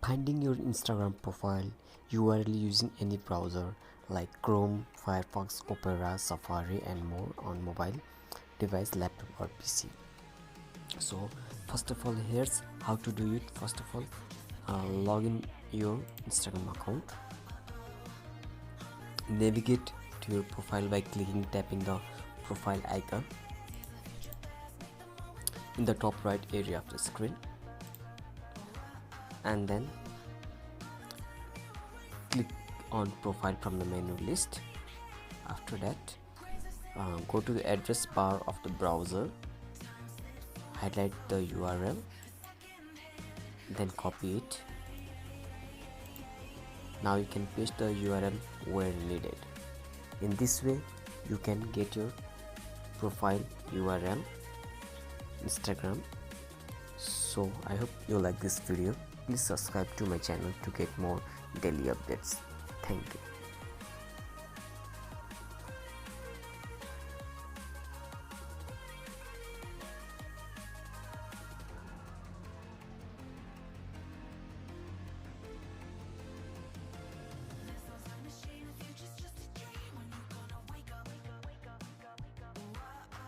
Finding your Instagram profile URL using any browser like Chrome, Firefox, Opera, Safari and more on mobile device, laptop or PC. So first of all, here's how to do it. First of all, log in your Instagram account. Navigate to your profile by tapping the profile icon in the top right area of the screen, and then click on profile from the menu list. After that, go to the address bar of the browser, highlight the URL, then copy it. Now you can paste the URL where needed. In this way you can get your profile URL Instagram. So I hope you like this video. Please subscribe to my channel to get more daily updates. Thank you.